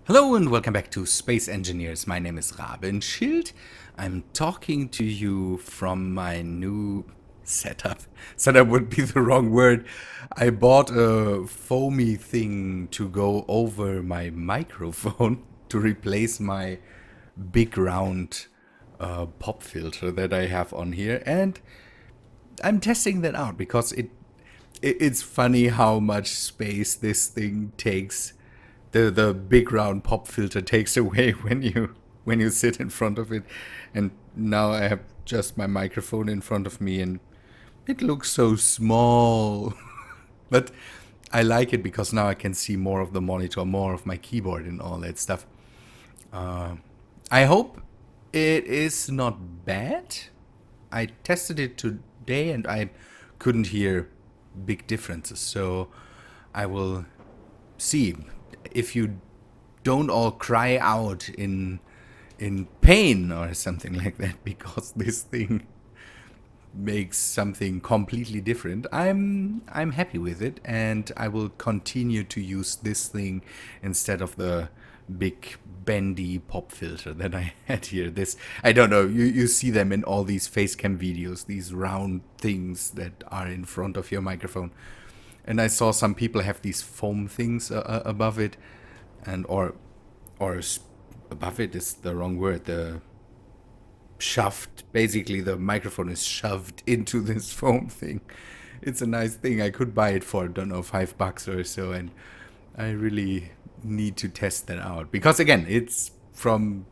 Hello and welcome back to Space Engineers. My name is Rabenschild. I'm talking to you from my new setup. Setup would be the wrong word. I bought a foamy thing to go over my microphone to replace my big round pop filter that I have on here, and I'm testing that out because it's funny how much space this thing takes. The big round pop filter takes away when you sit in front of it, and now I have just my microphone in front of me and it looks so small. But I like it because now I can see more of the monitor, more of my keyboard and all that stuff. I hope it is not bad. I tested it today and I couldn't hear big differences, so I will see. If you don't all cry out in pain or something like that because this thing makes something completely different, I'm happy with it, and I will continue to use this thing instead of the big bendy pop filter that I had here. This, I don't know, you see them in all these facecam videos, these round things that are in front of your microphone. And I saw some people have these foam things above it, and or above it is the wrong word. The shoved, basically the microphone is shoved into this foam thing. It's a nice thing. I could buy it for, I don't know, $5 or so, and I really need to test that out because again, it's from,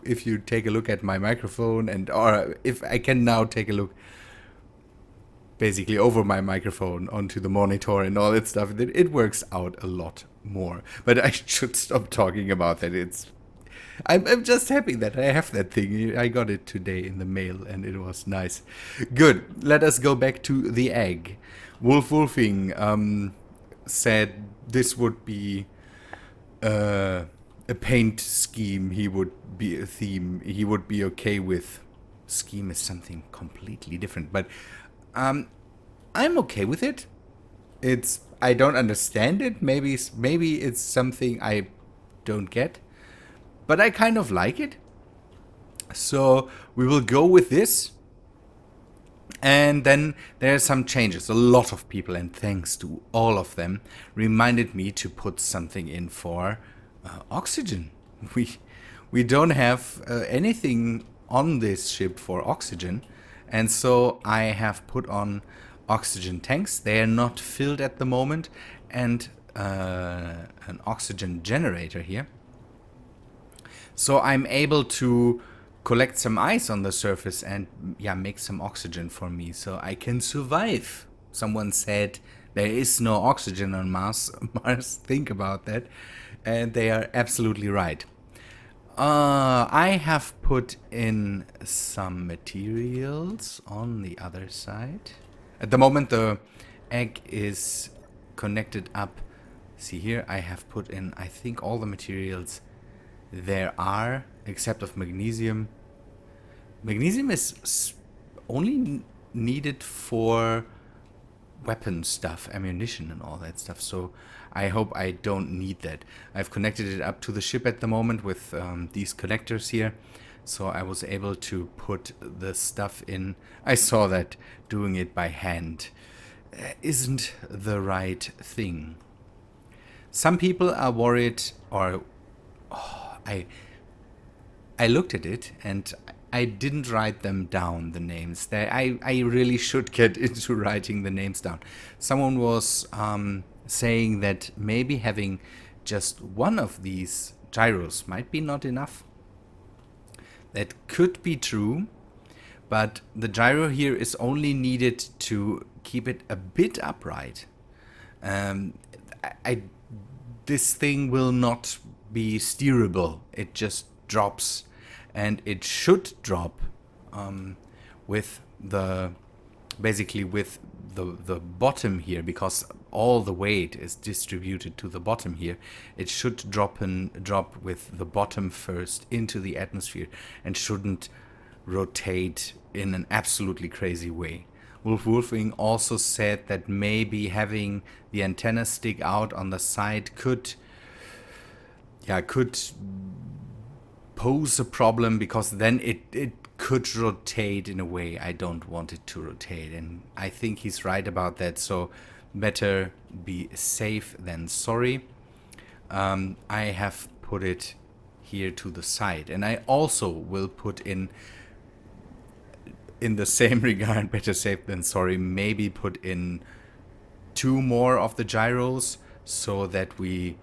if you take a look at my microphone, and or if I can now take a look basically over my microphone onto the monitor and all that stuff, it works out a lot more. But I should stop talking about that. I'm just happy that I have that thing. I got it today in the mail and it was nice. Good. Let us go back to the egg. Wolfing said this would be a paint scheme. He would be a theme. He would be okay with. Scheme is something completely different, but I'm okay with it. I don't understand it. Maybe it's something I don't get, but I kind of like it. So we will go with this. And then there are some changes. A lot of people, and thanks to all of them, reminded me to put something in for oxygen. We don't have anything on this ship for oxygen. And so I have put on oxygen tanks. They are not filled at the moment. And an oxygen generator here. So I'm able to collect some ice on the surface and make some oxygen for me so I can survive. Someone said there is no oxygen on Mars. Think about that. And they are absolutely right. I have put in some materials on the other side. At the moment the egg is connected up. See here, I have put in, I think, all the materials there are, except of magnesium. Magnesium is only needed for weapon stuff, ammunition and all that stuff, so I hope I don't need that. I've connected it up to the ship at the moment with these connectors here, so I was able to put the stuff in. I saw that doing it by hand isn't the right thing. Some people are worried, or I looked at it and I didn't write them down, the names. I really should get into writing the names down. Someone was saying that maybe having just one of these gyros might be not enough. That could be true, but the gyro here is only needed to keep it a bit upright. This thing will not be steerable. It just drops, and it should drop with the bottom here, because all the weight is distributed to the bottom here. It should drop with the bottom first into the atmosphere and shouldn't rotate in an absolutely crazy way. Wolfing also said that maybe having the antenna stick out on the side could yeah, could pose a problem, because then it could rotate in a way I don't want it to rotate, and I think he's right about that. So better be safe than sorry. I have put it here to the side, and I also will put in the same regard, better safe than sorry, maybe put in 2 more of the gyros so that we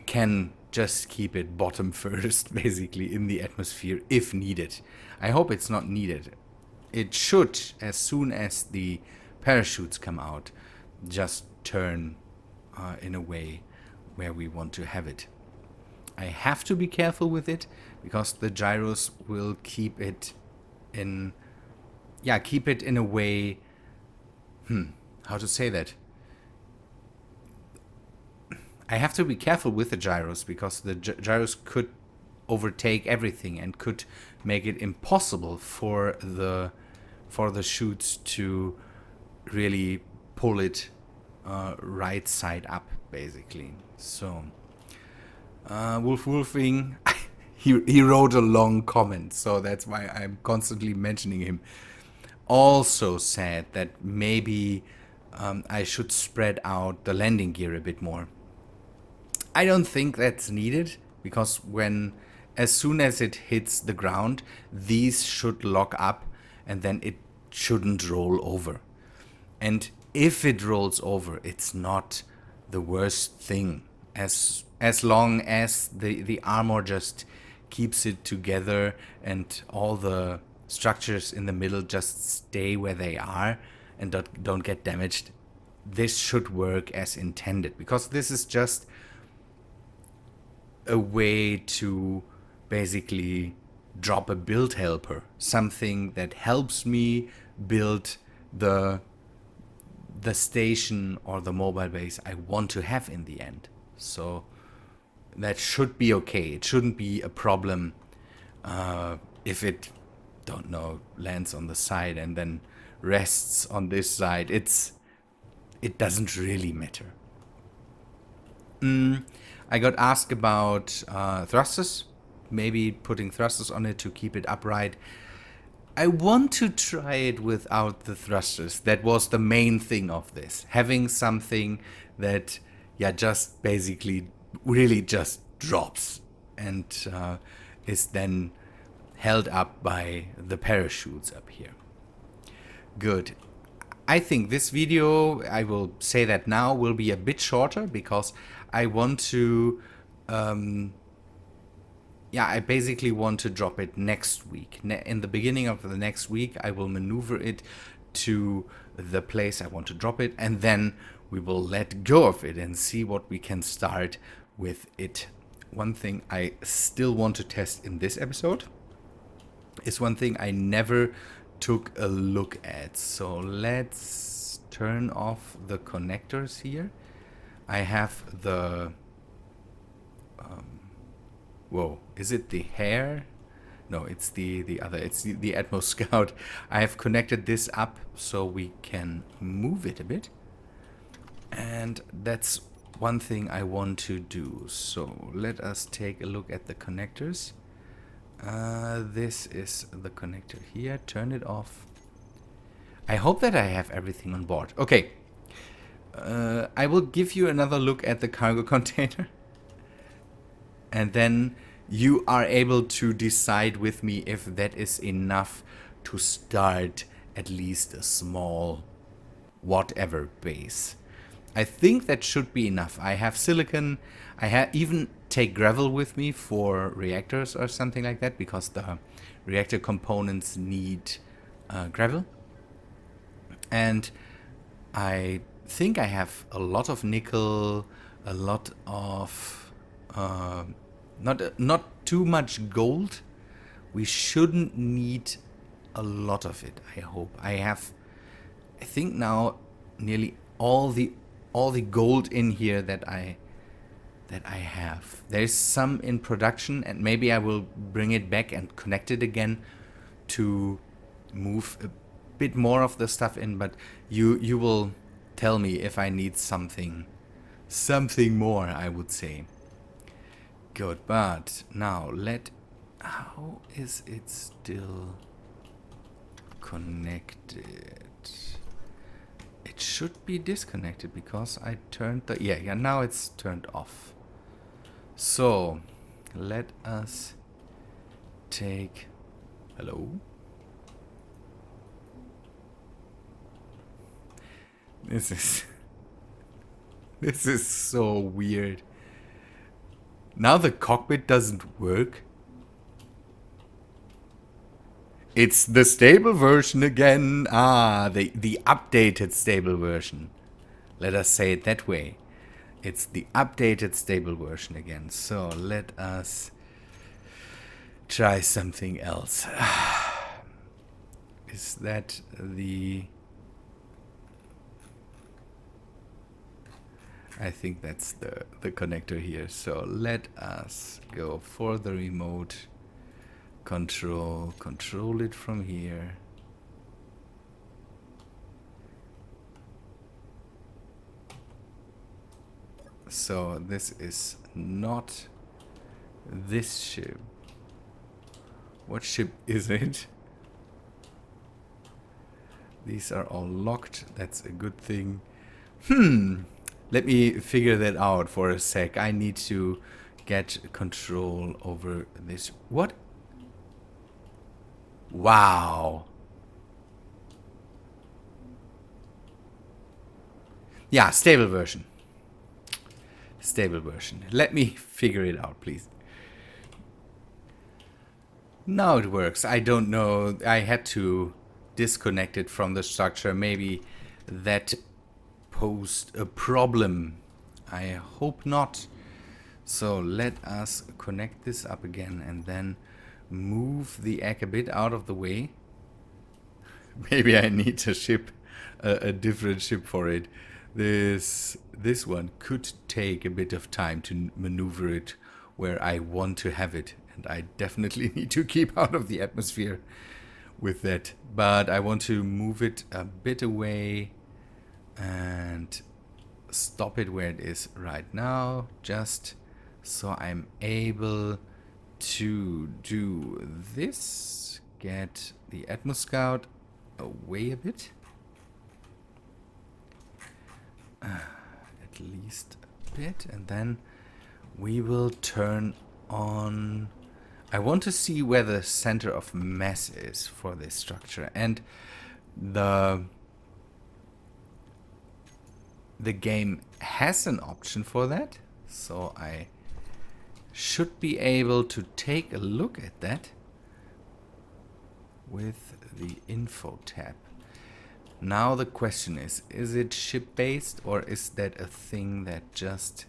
can just keep it bottom first, basically, in the atmosphere if needed. I hope it's not needed. It should, as soon as the parachutes come out, just turn in a way where we want to have it. I have to be careful with it, because the gyros will keep it in a way, how to say that? I have to be careful with the gyros, because the gyros could overtake everything and could make it impossible for the chutes to really pull it right side up, basically. So Wolfing, he wrote a long comment, so that's why I'm constantly mentioning him. Also said that maybe I should spread out the landing gear a bit more. I don't think that's needed, because as soon as it hits the ground, these should lock up, and then it shouldn't roll over. And if it rolls over, it's not the worst thing, as long as the armor just keeps it together and all the structures in the middle just stay where they are and don't get damaged. This should work as intended, because this is just a way to basically drop a build helper, something that helps me build the station or the mobile base I want to have in the end. So that should be okay. It shouldn't be a problem if it, don't know, lands on the side and then rests on this side. It doesn't really matter. I got asked about thrusters, maybe putting thrusters on it to keep it upright. I want to try it without the thrusters. That was the main thing of this. Having something that, just basically really just drops and is then held up by the parachutes up here. Good. I think this video, I will say that now, will be a bit shorter, because I want to, I basically want to drop it next week. In the beginning of the next week, I will maneuver it to the place I want to drop it, and then we will let go of it and see what we can start with it. One thing I still want to test in this episode is one thing I never took a look at. So let's turn off the connectors here. I have the whoa, is it the hair? No, it's the other, it's the Atmos Scout. I have connected this up so we can move it a bit, and that's one thing I want to do. So let us take a look at the connectors. This is the connector here. Turn it off. I hope that I have everything on board. Okay. I will give you another look at the cargo container. And then you are able to decide with me if that is enough to start at least a small whatever base. I think that should be enough. I have silicon. I even take gravel with me for reactors or something like that, because the reactor components need gravel. And I think I have a lot of nickel, a lot of not too much gold. We shouldn't need a lot of it, I hope. I think now nearly all the gold in here that I have. There's some in production, and maybe I will bring it back and connect it again to move a bit more of the stuff in, but you will tell me if I need something more, I would say. Good, but now how is it still connected? It should be disconnected because I turned the... Yeah, now it's turned off. So, let us take... Hello? This is so weird. Now the cockpit doesn't work. It's the stable version again. Ah, the updated stable version. Let us say it that way. It's the updated stable version again. So let us try something else. Is that the... I think that's the connector here. So let us go for the remote control it from here. So this is not this ship. What ship is it? These are all locked. That's a good thing. Let me figure that out for a sec. I need to get control over this. What? Wow. Yeah, stable version. Stable version. Let me figure it out, please. Now it works. I don't know. I had to disconnect it from the structure. Maybe that posed a problem. I hope not. So let us connect this up again and then move the egg a bit out of the way. Maybe I need to ship a different ship for it. This one could take a bit of time to maneuver it where I want to have it. And I definitely need to keep out of the atmosphere with that. But I want to move it a bit away and stop it where it is right now, just so I'm able to do this. Get the Atmoscout away a bit. At least a bit. And then we will turn on... I want to see where the center of mass is for this structure. And the game has an option for that. So I should be able to take a look at that with the info tab. Now the question is it ship-based or is that a thing that just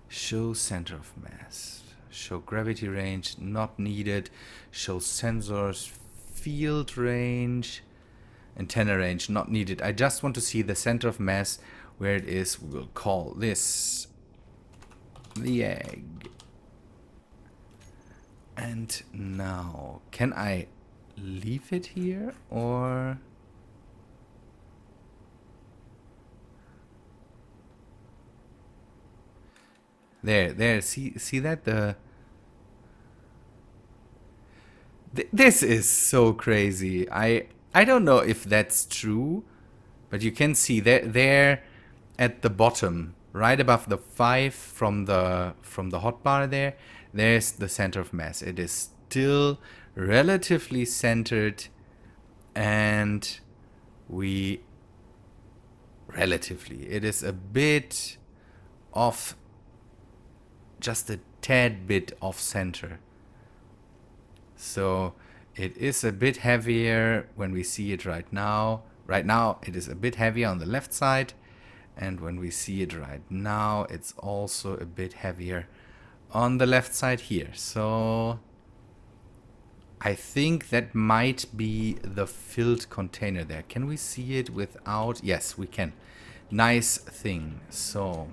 shows center of mass? Show gravity range, not needed. Show sensors, field range, antenna range, not needed. I just want to see the center of mass where it is. We will call this the egg. And now, can I leave it here or... There, see that? This is so crazy. I don't know if that's true, but you can see there at the bottom, right above the 5 from the hotbar there, there's the center of mass. It is still relatively centered, and it is a bit off, just a tad bit off center. So it is a bit heavier when we see it right now. Right now it is a bit heavier on the left side, and when we see it right now it's also a bit heavier on the left side here. So I think that might be the filled container there. Can we see it without? Yes, we can. Nice thing. So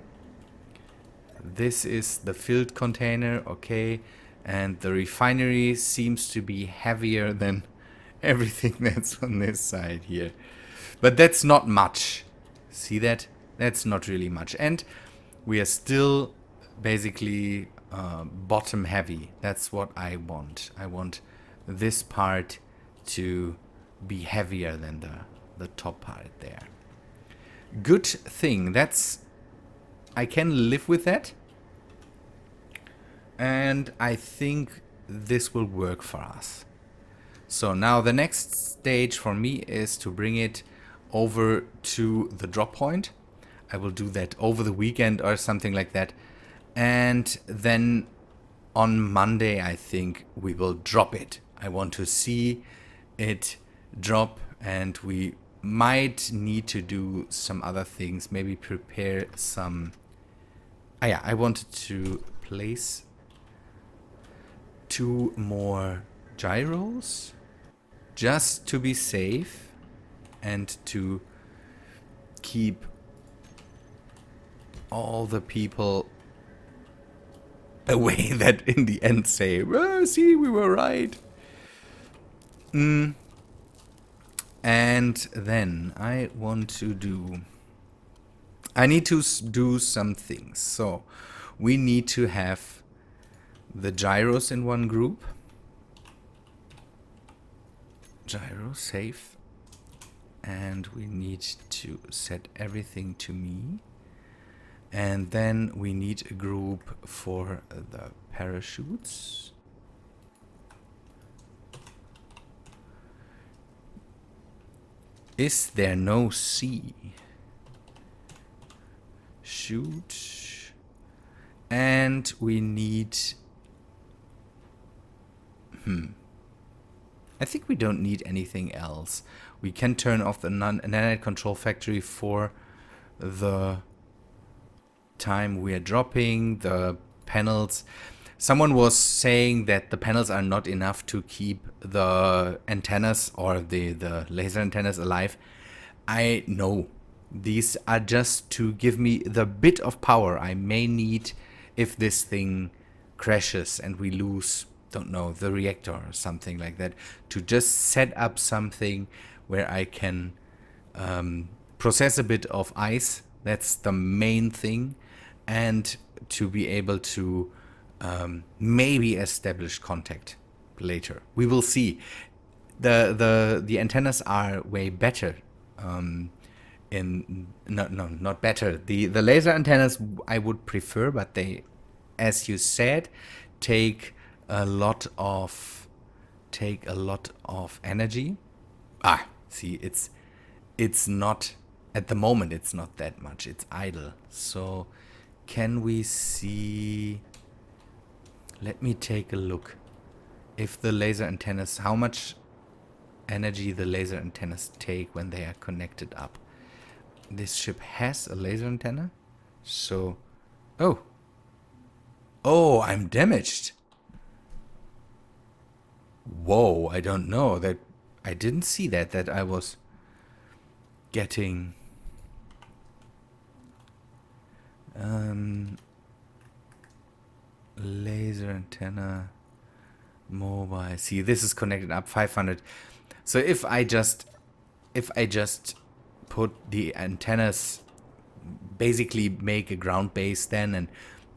this is the filled container, okay, and the refinery seems to be heavier than everything that's on this side here. But that's not much. See that? That's not really much. And we are still basically bottom heavy. That's what I want. I want this part to be heavier than the top part there. Good thing. I can live with that. And I think this will work for us. So now the next stage for me is to bring it over to the drop point. I will do that over the weekend or something like that. And then on Monday, I think we will drop it. I want to see it drop, and we might need to do some other things. Maybe prepare some... I wanted to place 2 more gyros just to be safe and to keep all the people away that in the end say, "Oh, see, we were right." And then I need to do some things. So we need to have the gyros in one group. Gyro safe. And we need to set everything to me. And then we need a group for the parachutes. Is there no C? Shoot. And we need... I think we don't need anything else. We can turn off the nanite control factory for the time we are dropping the panels. Someone was saying that the panels are not enough to keep the antennas or the laser antennas alive. I know. These are just to give me the bit of power I may need if this thing crashes and we lose, don't know, the reactor or something like that, to just set up something where I can process a bit of ice. That's the main thing. And to be able to maybe establish contact later. We will see. The antennas are way better. Not better. The laser antennas I would prefer, but they, as you said, take a lot of energy. See, it's not at the moment. It's not that much. It's idle. So, can we see? Let me take a look. If the laser antennas, how much energy the laser antennas take when they are connected up. This ship has a laser antenna, so oh, I'm damaged. Whoa, I don't know. That I didn't see that I was getting laser antenna mobile. See, this is connected up 500. So if I just put the antennas, basically make a ground base then, and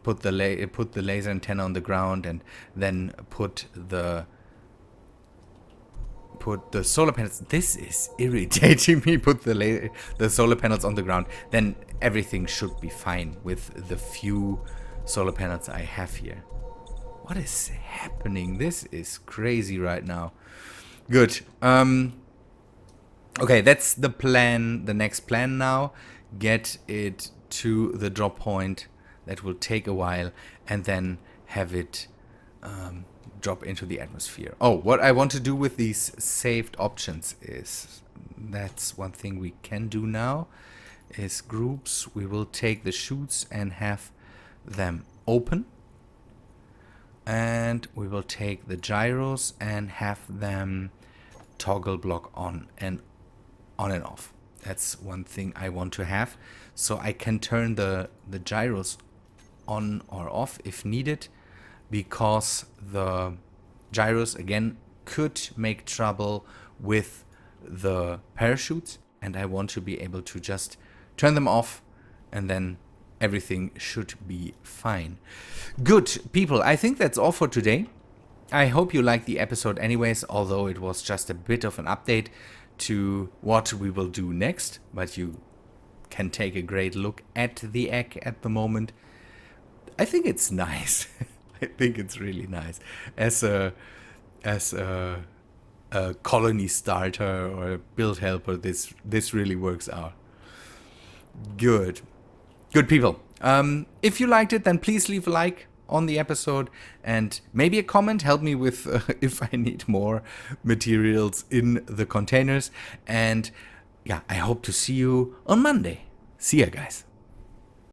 put the laser antenna on the ground, and then put the solar panels. This is irritating me. Put the solar panels on the ground, then everything should be fine with the few solar panels I have here. What is happening? This is crazy right now. Good. Okay, that's the plan. The next plan now. Get it to the drop point. That will take a while, and then have it drop into the atmosphere. Oh, what I want to do with these saved options is, that's one thing we can do now, is groups. We will take the chutes and have them open. And we will take the gyros and have them toggle block on and off. That's one thing I want to have. So I can turn the gyros on or off if needed, because the gyros again could make trouble with the parachutes, and I want to be able to just turn them off, and then everything should be fine. Good, people, I think that's all for today. I hope you liked the episode anyways, although it was just a bit of an update to what we will do next, but you can take a great look at the egg at the moment. I think it's nice. I think it's really nice as a colony starter or a build helper. This really works out. Good people. If you liked it, then please leave a like on the episode and maybe a comment. Help me with if I need more materials in the containers. And yeah, I hope to see you on Monday. See ya, guys.